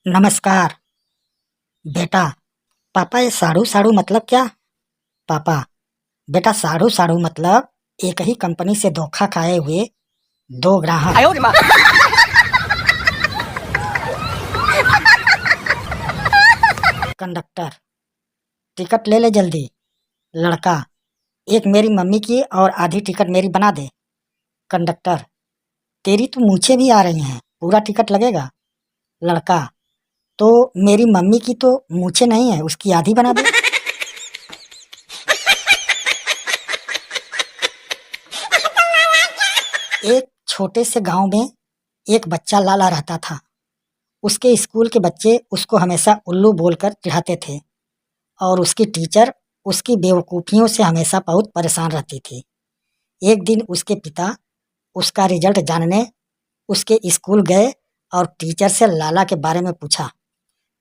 नमस्कार बेटा। पापा ये साढ़ू साढ़ू मतलब क्या? पापा, बेटा साढ़ू साढ़ू मतलब एक ही कंपनी से धोखा खाए हुए दो ग्राहक। कंडक्टर, टिकट ले ले जल्दी। लड़का, एक मेरी मम्मी की और आधी टिकट मेरी बना दे। कंडक्टर, तेरी तो मूछें भी आ रही हैं, पूरा टिकट लगेगा। लड़का, तो मेरी मम्मी की तो मूछें नहीं है, उसकी आधी बना दे। एक छोटे से गांव में एक बच्चा लाला रहता था। उसके स्कूल के बच्चे उसको हमेशा उल्लू बोलकर चिढ़ाते थे और उसकी टीचर उसकी बेवकूफ़ियों से हमेशा बहुत परेशान रहती थी। एक दिन उसके पिता उसका रिजल्ट जानने उसके स्कूल गए और टीचर से लाला के बारे में पूछा।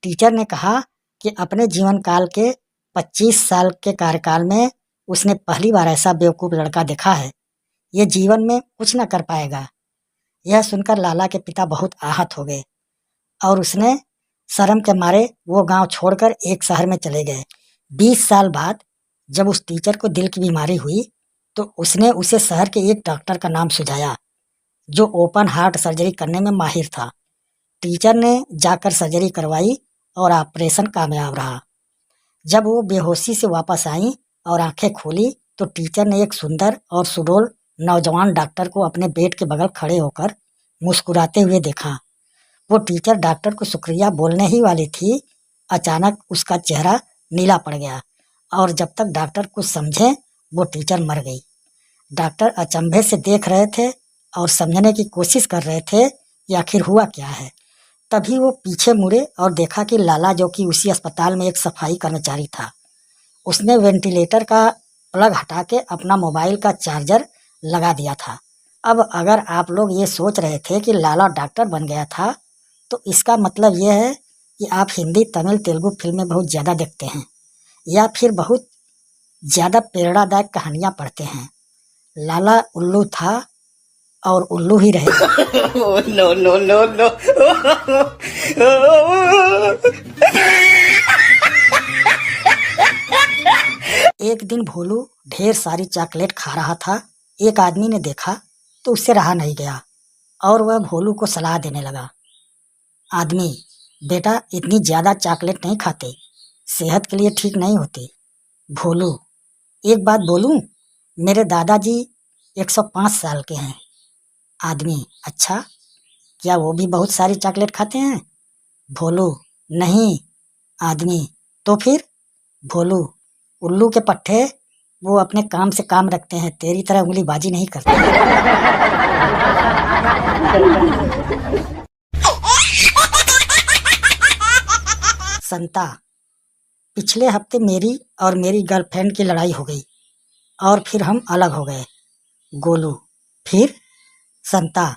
टीचर ने कहा कि अपने जीवन काल के 25 साल के कार्यकाल में उसने पहली बार ऐसा बेवकूफ़ लड़का देखा है। ये जीवन में कुछ न कर पाएगा। यह सुनकर लाला के पिता बहुत आहत हो गए और उसने शर्म के मारे वो गांव छोड़कर एक शहर में चले गए। 20 साल बाद जब उस टीचर को दिल की बीमारी हुई तो उसने उसे शहर के एक डॉक्टर का नाम सुझाया जो ओपन हार्ट सर्जरी करने में माहिर था। टीचर ने जाकर सर्जरी करवाई और ऑपरेशन कामयाब रहा। जब वो बेहोशी से वापस आई और आंखें खोली तो टीचर ने एक सुंदर और सुडौल नौजवान डॉक्टर को अपने बेड के बगल खड़े होकर मुस्कुराते हुए देखा। वो टीचर डॉक्टर को शुक्रिया बोलने ही वाली थी, अचानक उसका चेहरा नीला पड़ गया और जब तक डॉक्टर कुछ समझे वो टीचर मर गई। डॉक्टर अचंभे से देख रहे थे और समझने की कोशिश कर रहे थे कि आखिर हुआ क्या है। तभी वो पीछे मुड़े और देखा कि लाला, जो कि उसी अस्पताल में एक सफाई कर्मचारी था, उसने वेंटिलेटर का प्लग हटा के अपना मोबाइल का चार्जर लगा दिया था। अब अगर आप लोग ये सोच रहे थे कि लाला डॉक्टर बन गया था तो इसका मतलब यह है कि आप हिंदी, तमिल, तेलुगु फिल्में बहुत ज़्यादा देखते हैं या फिर बहुत ज़्यादा प्रेरणादायक कहानियाँ पढ़ते हैं। लाला उल्लू था और उल्लू ही रहेगा। No, no, no, no. एक दिन भोलू ढेर सारी चॉकलेट खा रहा था। एक आदमी ने देखा तो उससे रहा नहीं गया और वह भोलू को सलाह देने लगा। आदमी, बेटा इतनी ज़्यादा चॉकलेट नहीं खाते, सेहत के लिए ठीक नहीं होती। भोलू, एक बात बोलूं, मेरे दादाजी 105 साल के हैं। आदमी, अच्छा, क्या वो भी बहुत सारी चॉकलेट खाते हैं? भोलू, नहीं। आदमी, तो फिर? भोलू, उल्लू के पट्टे, वो अपने काम से काम रखते हैं, तेरी तरह उंगलीबाजी नहीं करते। संता, पिछले हफ्ते मेरी और मेरी गर्लफ्रेंड की लड़ाई हो गई और फिर हम अलग हो गए। गोलू, फिर? संता,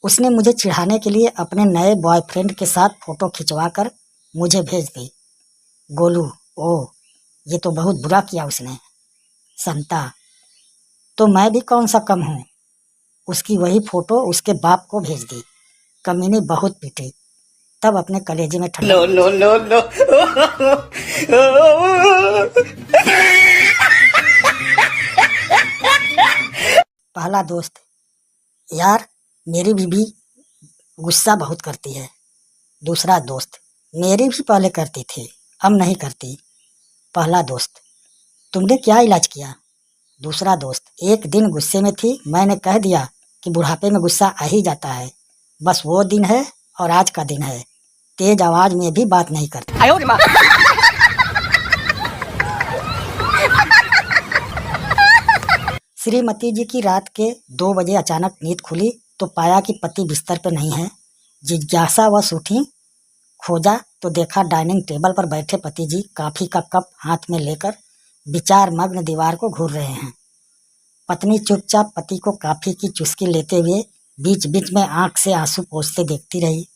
उसने मुझे चिढ़ाने के लिए अपने नए बॉयफ्रेंड के साथ फोटो खिंचवाकर मुझे भेज दी। गोलू, ओह, ये तो बहुत बुरा किया उसने। संता, तो मैं भी कौन सा कम हूँ, उसकी वही फोटो उसके बाप को भेज दी। कमीनी बहुत पीटी, तब अपने कलेजे में ठंडक। No, no, no, no. पहला दोस्त, यार मेरी बीबी गुस्सा बहुत करती है। दूसरा दोस्त, मेरी भी पहले करती थी, अब नहीं करती। पहला दोस्त, तुमने क्या इलाज किया? दूसरा दोस्त, एक दिन गुस्से में थी, मैंने कह दिया कि बुढ़ापे में गुस्सा आ ही जाता है, बस वो दिन है और आज का दिन है। तेज आवाज में भी बात नहीं करती। श्रीमती जी की रात के 2 बजे अचानक नींद खुली तो पाया कि पति बिस्तर पर नहीं है। जिज्ञासावश उठी, खोजा तो देखा डाइनिंग टेबल पर बैठे पति जी कॉफी का कप हाथ में लेकर विचार मग्न दीवार को घूर रहे हैं। पत्नी चुपचाप पति को कॉफी की चुस्की लेते हुए बीच बीच में आंख से आंसू पोंछते देखती रही।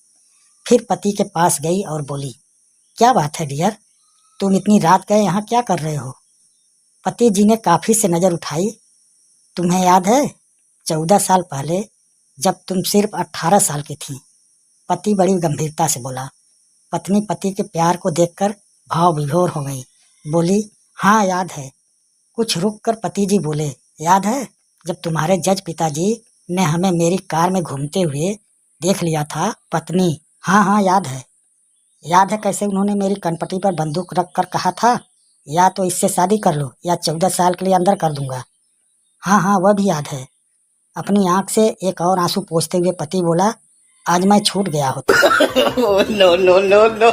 फिर पति के पास गई और बोली, क्या बात है डियर, तुम इतनी रात गए यहाँ क्या कर रहे हो? पति जी ने कॉफी से नजर उठाई। तुम्हें याद है 14 साल पहले जब तुम सिर्फ 18 साल की थी? पति बड़ी गंभीरता से बोला। पत्नी पति के प्यार को देखकर भाव विभोर हो गई। बोली, हाँ याद है। कुछ रुक कर पति जी बोले, याद है जब तुम्हारे जज पिताजी ने हमें मेरी कार में घूमते हुए देख लिया था? पत्नी, हाँ हाँ याद है। याद है कैसे उन्होंने मेरी कनपटी पर बंदूक रख कर कहा था, या तो इससे शादी कर लो या 14 साल के लिए अंदर कर दूंगा। हाँ हाँ वह भी याद है। अपनी आंख से एक और आंसू पोंछते हुए पति बोला, आज मैं छूट गया होता। Oh, no, no, no, no.